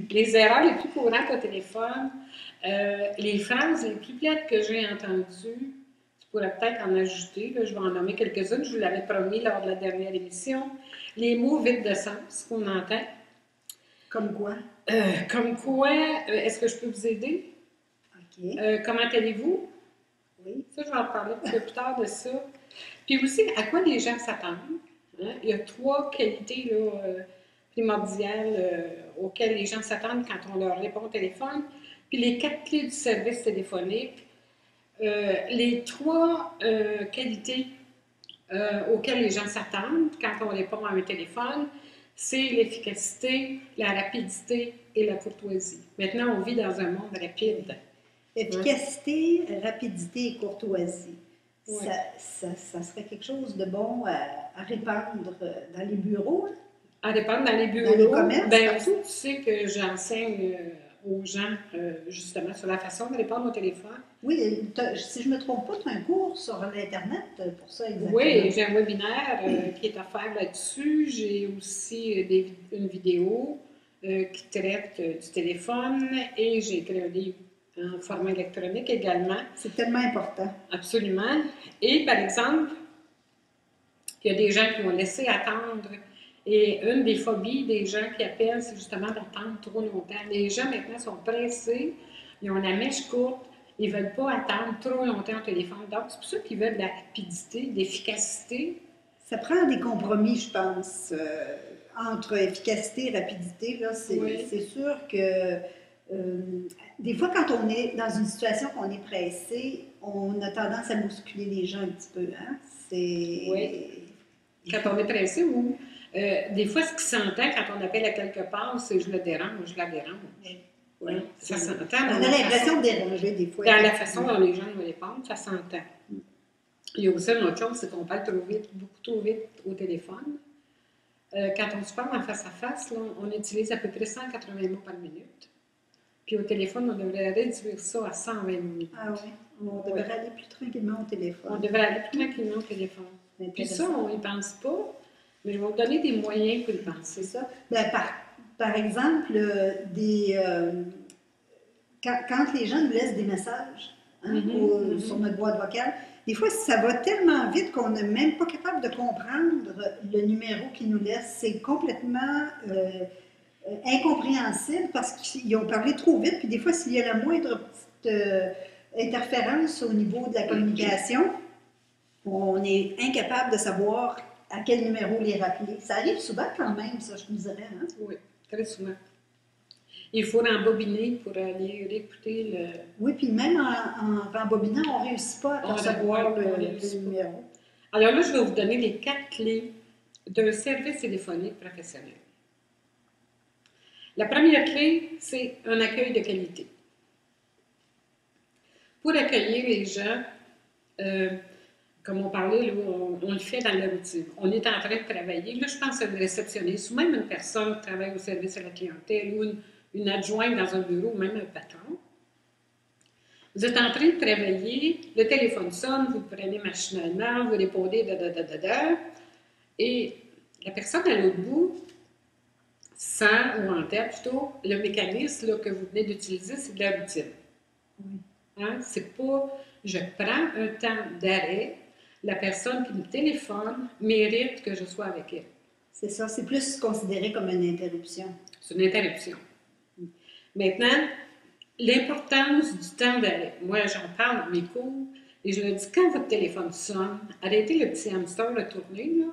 Les erreurs les plus courantes au téléphone, les phrases les plus plates que j'ai entendues, tu pourrais peut-être en ajouter, là, je vais en nommer quelques-unes, je vous l'avais promis lors de la dernière émission. Les mots vides de sens qu'on entend. Comme quoi? Comme quoi, est-ce que je peux vous aider? OK. Comment allez-vous? Oui. Ça, je vais en parler un petit peu plus tard de ça. Puis aussi, à quoi les gens s'attendent. Hein? Il y a 3 qualités là, primordiales auxquelles les gens s'attendent quand on leur répond au téléphone. Puis les 4 clés du service téléphonique. Les 3 qualités auxquelles les gens s'attendent quand on répond à un téléphone, c'est l'efficacité, la rapidité et la courtoisie. Maintenant, on vit dans un monde rapide. Efficacité, rapidité et courtoisie. Ouais. Ça serait quelque chose de bon à répandre dans les bureaux, hein? À répandre dans les bureaux. Dans les commerces, ben, partout. tu sais que j'enseigne aux gens justement sur la façon de répondre au téléphone. Oui, si je ne me trompe pas, tu as un cours sur l'Internet pour ça exactement. Oui, j'ai un webinaire qui est offert là-dessus. J'ai aussi une vidéo qui traite du téléphone et j'ai écrit un livre en format électronique également. C'est tellement important. Absolument. Et par exemple, il y a des gens qui vont laisser attendre. Et une des phobies des gens qui appellent, c'est justement d'attendre trop longtemps. Les gens maintenant sont pressés, ils ont la mèche courte, ils ne veulent pas attendre trop longtemps au téléphone. Donc, c'est pour ça qu'ils veulent de la rapidité, de l'efficacité. Ça prend des compromis, je pense, entre efficacité et rapidité. Oui. C'est sûr que des fois, quand on est dans une situation qu'on est pressé, on a tendance à bousculer les gens un petit peu. Hein? Oui. Quand on est pressé, ou des fois, ce qui s'entend quand on appelle à quelque part, c'est je le dérange, je la dérange. Oui. Ça s'entend. On a l'impression de déranger des fois. Dans la façon dont les gens nous répondent, ça s'entend. Il y a aussi une autre chose, c'est qu'on parle trop vite, beaucoup trop vite au téléphone. Quand on se parle en face à face, là, on utilise à peu près 180 mots par minute. Puis au téléphone, on devrait réduire ça à 120 minutes. Ah oui, on devrait aller plus tranquillement au téléphone. On devrait aller plus tranquillement au téléphone. Puis ça, on n'y pense pas, mais je vais vous donner des moyens pour y penser. C'est ça. Ben, par exemple, quand les gens nous laissent des messages sur notre boîte vocale, des fois, ça va tellement vite qu'on n'est même pas capable de comprendre le numéro qu'ils nous laissent. C'est complètement incompréhensible parce qu'ils ont parlé trop vite. Puis des fois, s'il y a la moindre petite interférence au niveau de la communication, on est incapable de savoir à quel numéro les rappeler. Ça arrive souvent quand même, ça, je vous dirais. Hein? Oui, très souvent. Il faut rembobiner pour aller réécouter le... Oui, puis même en rembobinant, on ne réussit pas à percevoir le numéro. Alors là, je vais vous donner les 4 clés d'un service téléphonique professionnel. La première clé, c'est un accueil de qualité. Pour accueillir les gens, comme on parlait, là, on le fait dans la routine. On est en train de travailler. Là, je pense à une réceptionniste ou même une personne qui travaille au service à la clientèle ou une adjointe dans un bureau, ou même un patron. Vous êtes en train de travailler, le téléphone sonne, vous le prenez machinalement, vous répondez et la personne à l'autre bout sent, ou en tête plutôt, le mécanisme là, que vous venez d'utiliser, c'est de la routine. Oui. Hein? C'est pas, je prends un temps d'arrêt, la personne qui me téléphone mérite que je sois avec elle. C'est ça, c'est plus considéré comme une interruption. C'est une interruption. Maintenant, l'importance du temps d'arrêt. Moi, j'en parle dans mes cours et je leur dis, quand votre téléphone sonne, arrêtez le petit hamster de tourner, là.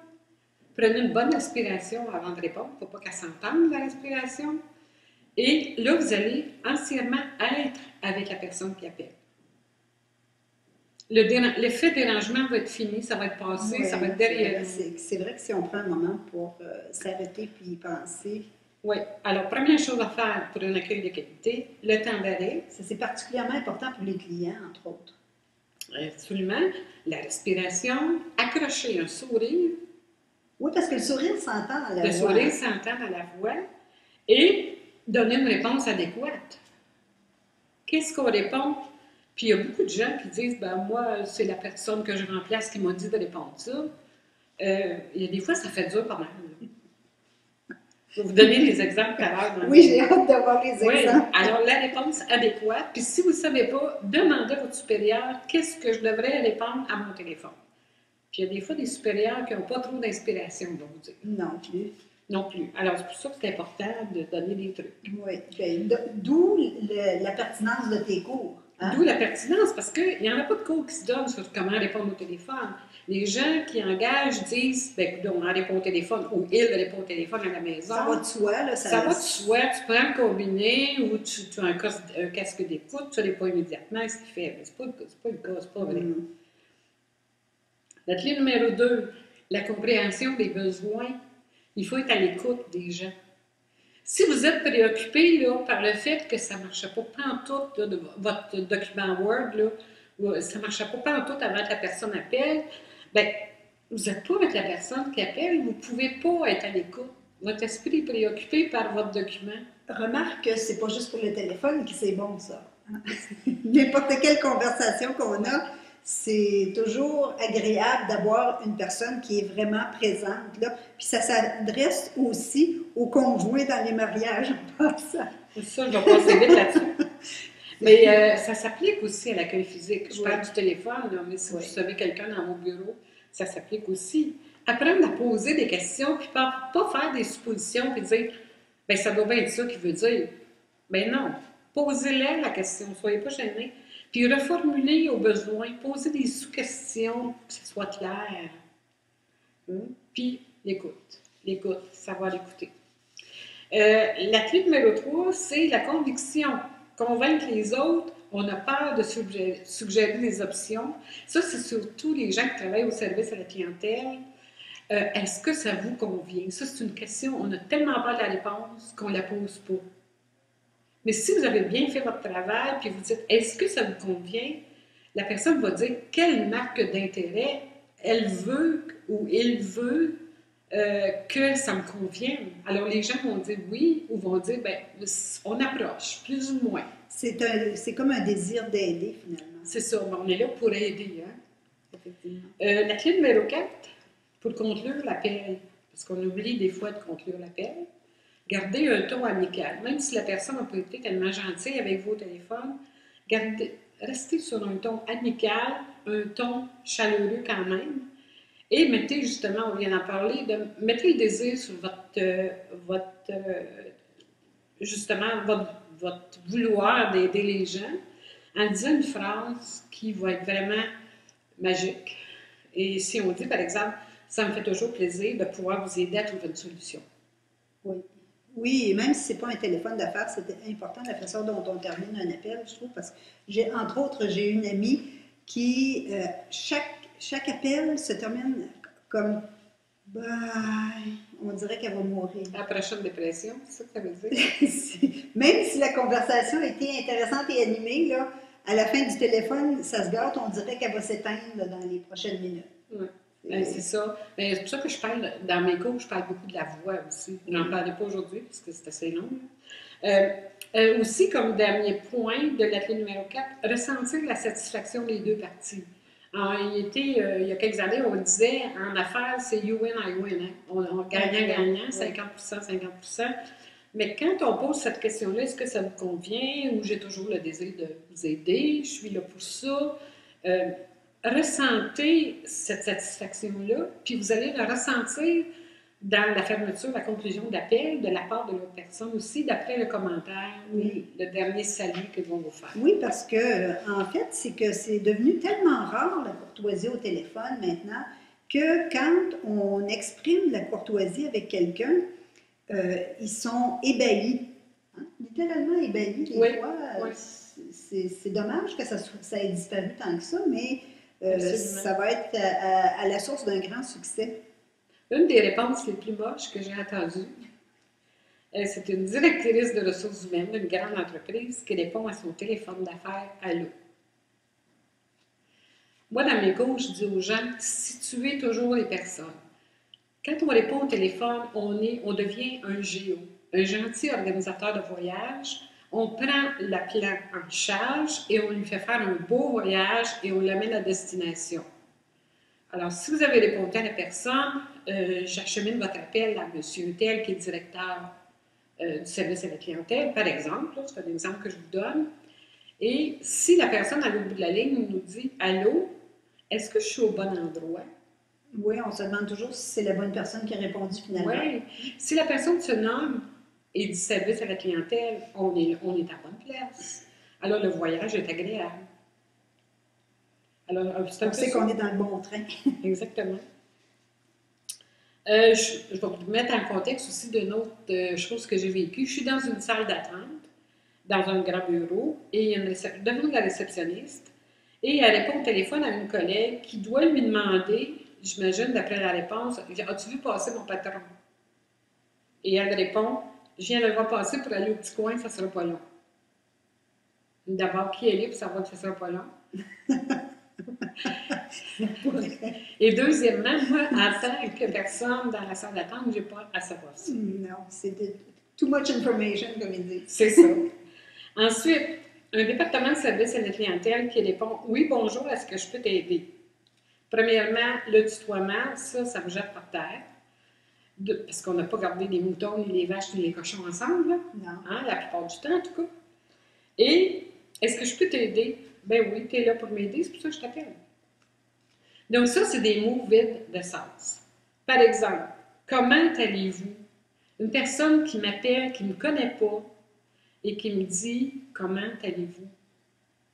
Prenez une bonne respiration avant de répondre, pour pas qu'elle s'entende, la respiration. Et là, vous allez entièrement être avec la personne qui appelle. L'effet dérangement va être fini, ça va être passé, ça va être derrière nous. C'est vrai que si on prend un moment pour s'arrêter puis y penser. Oui. Alors, première chose à faire pour un accueil de qualité, le temps d'arrêt. Ça, c'est particulièrement important pour les clients, entre autres. Absolument. La respiration, accrocher un sourire. Oui, parce que le sourire s'entend à la voix. Le sourire s'entend à la voix. Et donner une réponse adéquate. Qu'est-ce qu'on répond? Puis il y a beaucoup de gens qui disent, ben moi, c'est la personne que je remplace qui m'a dit de répondre ça. Il y a des fois, ça fait dur pas mal. Je vais vous donner les exemples tout à l'heure. Oui, j'ai hâte d'avoir les Oui, exemples. alors la réponse adéquate, puis si vous ne savez pas, demandez à votre supérieur qu'est-ce que je devrais répondre à mon téléphone. Puis il y a des fois des supérieurs qui n'ont pas trop d'inspiration, on va vous dire. Non plus. Non plus. Alors c'est pour ça que c'est important de donner des trucs. Oui, d'où la pertinence de tes cours. Hein? D'où la pertinence, parce qu'il n'y en a pas de cours qui se donnent sur comment répondre au téléphone. Les gens qui engagent disent, ben, on répond au téléphone, ou il répond au téléphone à la maison. Ça va de soi, là. Ça va de soi. Tu prends le combiné ou tu as un casque d'écoute, tu ne réponds immédiatement, ce qui fait. Ce n'est pas le cas, c'est pas vrai. La clé numéro 2, la compréhension des besoins. Il faut être à l'écoute des gens. Si vous êtes préoccupé là, par le fait que ça ne marche pas pantoute là, de votre document Word, là, ça ne marche pas pantoute avant que la personne appelle, bien, vous n'êtes pas avec la personne qui appelle, vous ne pouvez pas être à l'écoute. Votre esprit est préoccupé par votre document. Remarque que ce n'est pas juste pour le téléphone que c'est bon, ça. N'importe quelle conversation qu'on a, c'est toujours agréable d'avoir une personne qui est vraiment présente, là. Puis ça s'adresse aussi aux conjoints dans les mariages, en passant. Ça, je vais passer vite là-dessus. Mais ça s'applique aussi à l'accueil physique. Je parle du téléphone, là, mais si vous recevez quelqu'un dans vos bureaux, ça s'applique aussi. Apprendre à poser des questions, puis pas faire des suppositions, puis dire, bien, ça doit bien être ça qu'il veut dire. Bien non. Posez-leur la question, ne soyez pas gênés. Puis reformuler au besoin, poser des sous-questions pour que ce soit clair. Puis l'écoute, savoir l'écouter. La clé numéro 3, c'est la conviction. Convaincre les autres, on a peur de suggérer des options. Ça, c'est surtout les gens qui travaillent au service à la clientèle. Est-ce que ça vous convient? Ça, c'est une question, on a tellement peur de la réponse qu'on ne la pose pas. Mais si vous avez bien fait votre travail, puis vous dites, est-ce que ça vous convient? La personne va dire quelle marque d'intérêt elle veut ou il veut que ça me convienne. Alors les gens vont dire oui ou vont dire, bien, on approche, plus ou moins. C'est comme un désir d'aider, finalement. C'est ça, on est là pour aider. Hein? Effectivement. La clé numéro 4, pour conclure l'appel, parce qu'on oublie des fois de conclure l'appel, gardez un ton amical. Même si la personne n'a pas été tellement gentille avec vous au téléphone, restez sur un ton amical, un ton chaleureux quand même. Et mettez justement, on vient d'en parler, mettez le désir sur votre vouloir d'aider les gens en disant une phrase qui va être vraiment magique. Et si on dit, par exemple, ça me fait toujours plaisir de pouvoir vous aider à trouver une solution. Oui. Oui, et même si ce n'est pas un téléphone d'affaires, c'est important la façon dont on termine un appel, je trouve, parce que entre autres, j'ai une amie qui, chaque appel se termine comme bye, on dirait qu'elle va mourir. La prochaine dépression, c'est ça que ça veut dire? Même si la conversation a été intéressante et animée, là, à la fin du téléphone, ça se gâte, on dirait qu'elle va s'éteindre dans les prochaines minutes. Oui. C'est ça. C'est pour ça que je parle, dans mes cours, je parle beaucoup de la voix aussi. Je n'en parlerai pas aujourd'hui parce que c'est assez long. Aussi, comme dernier point de la clé numéro 4, ressentir la satisfaction des deux parties. Alors, il y a quelques années, on disait en affaires, c'est you win, I win. Hein? On gagnant, 50%, 50%. Mais quand on pose cette question-là, est-ce que ça vous convient ou j'ai toujours le désir de vous aider, je suis là pour ça? Ressentez cette satisfaction-là, puis vous allez le ressentir dans la fermeture, la conclusion d'appel, de la part de l'autre personne aussi, d'après le commentaire ou le dernier salut qu'ils vont vous faire. Oui, parce que en fait, c'est que c'est devenu tellement rare la courtoisie au téléphone maintenant que quand on exprime la courtoisie avec quelqu'un, ils sont ébahis, hein? Littéralement ébahis des fois. Oui. C'est dommage que ça ait disparu tant que ça, mais ça va être à la source d'un grand succès. Une des réponses les plus moches que j'ai entendues, c'est une directrice de ressources humaines d'une grande entreprise qui répond à son téléphone d'affaires « Allô ». Moi, dans mes cours, je dis aux gens, situez toujours les personnes. Quand on répond au téléphone, on devient un géo, un gentil organisateur de voyage. On prend l'appelant en charge et on lui fait faire un beau voyage et on l'amène à destination. Alors, si vous avez répondu à la personne, j'achemine votre appel à monsieur tel qui est directeur du service à la clientèle, par exemple, c'est un exemple que je vous donne. Et si la personne à l'autre bout de la ligne nous dit « Allô, est-ce que je suis au bon endroit? » Oui, on se demande toujours si c'est la bonne personne qui a répondu finalement. Oui. Si la personne se nomme et du service à la clientèle, on est à bonne place. Alors, le voyage est agréable. Alors, on sait qu'on est dans le bon train. Exactement. Je vais vous mettre en contexte aussi d'une autre chose que j'ai vécue. Je suis dans une salle d'attente, dans un grand bureau, et devant la réceptionniste, et elle répond au téléphone à une collègue qui doit lui demander, j'imagine d'après la réponse, « As-tu vu passer mon patron? » Et elle répond, « Je viens de le voir passer pour aller au petit coin, ça ne sera pas long. » D'abord, qui est là pour savoir que ça ne sera pas long? Et deuxièmement, moi, en tant que personne dans la salle d'attente, je n'ai pas à savoir ça. Non, c'est too much information, comme ils disent. C'est ça. Ensuite, un département de service à la clientèle qui répond « Oui, bonjour, est-ce que je peux t'aider? » Premièrement, le tutoiement, ça me jette par terre. Parce qu'on n'a pas gardé les moutons, ni les vaches, ni les cochons ensemble. Là. Non. Hein, la plupart du temps, en tout cas. Et est-ce que je peux t'aider? Ben oui, tu es là pour m'aider, c'est pour ça que je t'appelle. Donc ça, c'est des mots vides de sens. Par exemple, comment allez-vous? Une personne qui m'appelle, qui ne me connaît pas, et qui me dit comment allez-vous?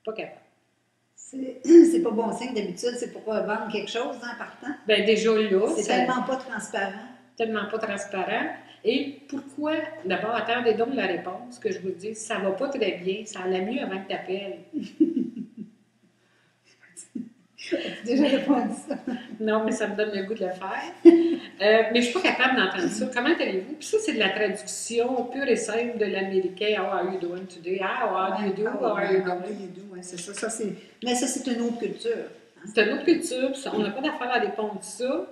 Pas capable. C'est pas bon signe d'habitude, c'est pour vendre quelque chose en partant. Bien déjà là, c'est tellement pas transparent. Tellement pas transparent. Et pourquoi? D'abord, attendez donc la réponse que je vous dis. Ça va pas très bien, ça allait mieux avant que tu appelles. As-tu déjà répondu ça? Non, mais ça me donne le goût de le faire. Mais je ne suis pas capable d'entendre ça. Comment allez-vous? Puis ça, c'est de la traduction pure et simple de l'américain. How are you doing today? How are you doing? How are you doing? Oui, c'est ça. Mais ça, c'est une autre culture. Hein? C'est une autre culture. On n'a pas d'affaire à répondre ça.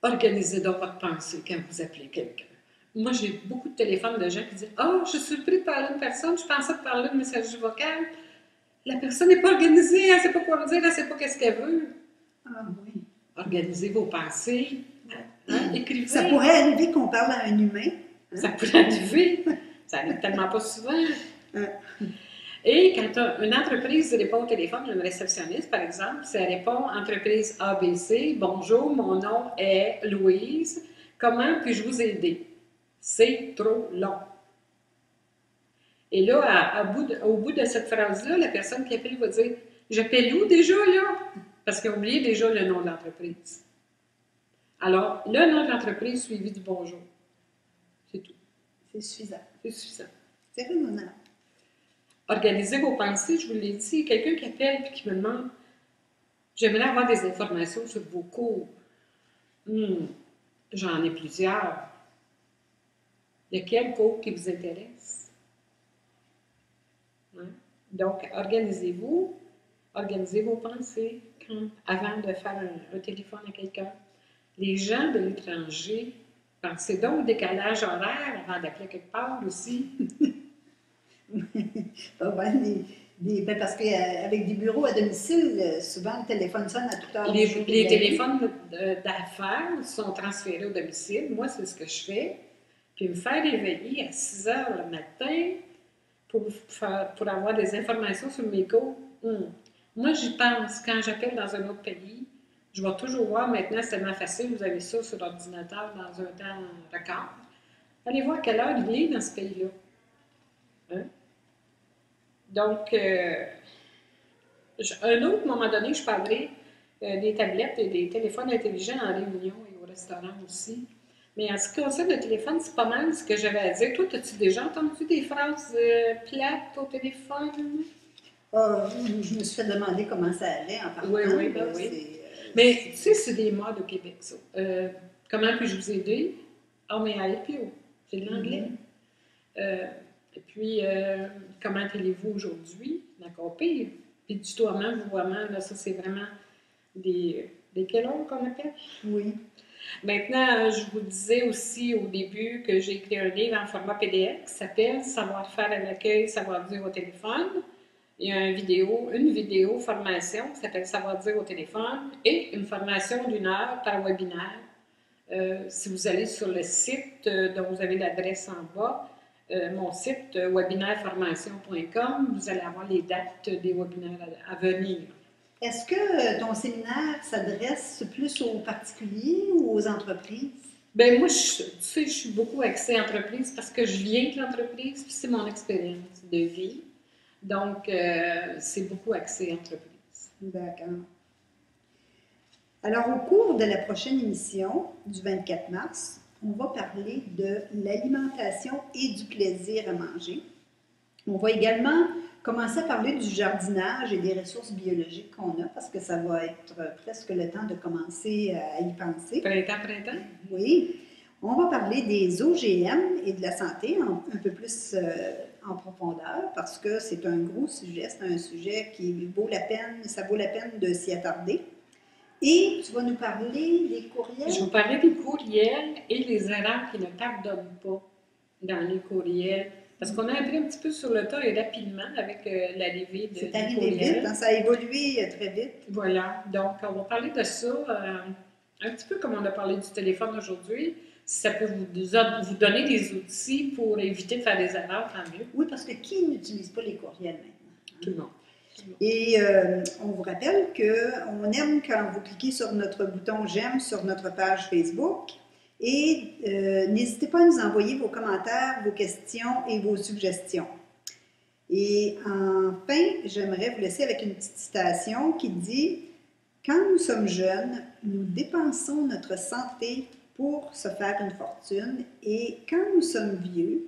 Organisez donc votre pensée quand vous appelez quelqu'un. Moi, j'ai beaucoup de téléphones de gens qui disent « Ah, je suis surpris de parler à une personne. Je pensais te parler de messagerie vocale. » La personne n'est pas organisée, elle ne sait pas quoi me dire, elle ne sait pas qu'est-ce qu'elle veut. Ah oui. Organisez vos pensées, hein, écrivez. Ça pourrait arriver qu'on parle à un humain. Hein? Ça pourrait arriver. Ça n'arrive tellement pas souvent. Et quand une entreprise répond au téléphone à une réceptionniste, par exemple, ça répond « Entreprise ABC, bonjour, mon nom est Louise, comment puis-je vous aider? » C'est trop long. Et là, au bout de cette phrase-là, la personne qui appelle va dire « J'appelle où déjà, là? » Parce qu'ils ont oublié déjà le nom de l'entreprise. Alors, le nom de l'entreprise suivi du bonjour. C'est tout. C'est suffisant. C'est suffisant. C'est raisonnable. Organisez vos pensées, je vous l'ai dit. Quelqu'un qui appelle et qui me demande « J'aimerais avoir des informations sur vos cours. J'en ai plusieurs. Lequel cours qui vous intéresse? » Hein? Donc, organisez vos pensées avant de faire un téléphone à quelqu'un. Les gens de l'étranger, pensez donc au décalage horaire avant d'appeler quelque part aussi. Parce qu'avec des bureaux à domicile, souvent le téléphone sonne à toute heure. Les téléphones d'affaires sont transférés au domicile. Moi, c'est ce que je fais. Puis me faire réveiller à 6 heures le matin pour avoir des informations sur mes cours. Moi, j'y pense. Quand j'appelle dans un autre pays, je vais toujours voir, maintenant, c'est tellement facile, vous avez ça sur l'ordinateur dans un temps record. Allez voir à quelle heure il est dans ce pays-là. Hein? Donc, un autre moment donné, je parlerai des tablettes et des téléphones intelligents en réunion et au restaurant aussi. Mais en ce qui concerne le téléphone, c'est pas mal ce que j'avais à dire. Toi, as-tu déjà entendu des phrases plates au téléphone? Je me suis fait demander comment ça allait en partant. Oui, ben oui. Mais tu sais, c'est des modes au Québec, ça. Comment puis-je vous aider? Ah, mais à LPO, c'est de l'anglais. Et puis, comment allez-vous aujourd'hui? D'accord, pire. Puis du tutoiement, vouvoiement, là, ça, c'est vraiment des quelons qu'on appelle. Oui. Maintenant, je vous disais aussi au début que j'ai écrit un livre en format PDF qui s'appelle « Savoir-faire à l'accueil, savoir dire au téléphone ». Il y a une vidéo formation qui s'appelle « Savoir dire au téléphone » et une formation d'1 heure par webinaire Si vous allez sur le site dont vous avez l'adresse en bas, mon site webinaireformation.com, vous allez avoir les dates des webinaires à venir. Est-ce que ton séminaire s'adresse plus aux particuliers ou aux entreprises? Bien, moi, tu sais, je suis beaucoup axée entreprise parce que je viens de l'entreprise, puis c'est mon expérience de vie. Donc, c'est beaucoup axé entreprise. D'accord. Alors, au cours de la prochaine émission du 24 mars, on va parler de l'alimentation et du plaisir à manger. On va également commencer à parler du jardinage et des ressources biologiques qu'on a, parce que ça va être presque le temps de commencer à y penser. Printemps? Oui. On va parler des OGM et de la santé un peu plus en profondeur, parce que c'est un gros sujet, c'est un sujet qui vaut la peine, ça vaut la peine de s'y attarder. Et tu vas nous parler des courriels? Je vais vous parler des courriels et les erreurs qui ne pardonnent pas dans les courriels. Parce qu'on a appris un petit peu sur le tas et rapidement avec l'arrivée de C'est arrivé vite, hein, ça a évolué très vite. Voilà, donc on va parler de ça un petit peu comme on a parlé du téléphone aujourd'hui. Si ça peut vous donner des outils pour éviter de faire des erreurs, tant mieux. Oui, parce que qui n'utilise pas les courriels maintenant? Tout le monde. Et on vous rappelle qu'on aime quand vous cliquez sur notre bouton « J'aime » sur notre page Facebook. Et n'hésitez pas à nous envoyer vos commentaires, vos questions et vos suggestions. Et enfin, j'aimerais vous laisser avec une petite citation qui dit « Quand nous sommes jeunes, nous dépensons notre santé pour se faire une fortune, et quand nous sommes vieux,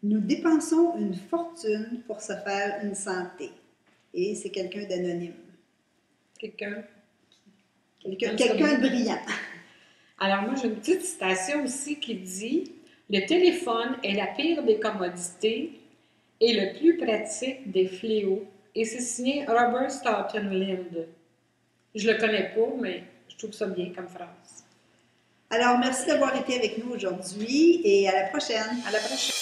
nous dépensons une fortune pour se faire une santé. » Et c'est quelqu'un d'anonyme. Quelqu'un de brillant. Alors moi, j'ai une petite citation aussi qui dit « Le téléphone est la pire des commodités et le plus pratique des fléaux. » Et c'est signé Robert Stoughton Linde. Je le connais pas, mais je trouve ça bien comme phrase. Alors, merci d'avoir été avec nous aujourd'hui et à la prochaine. À la prochaine.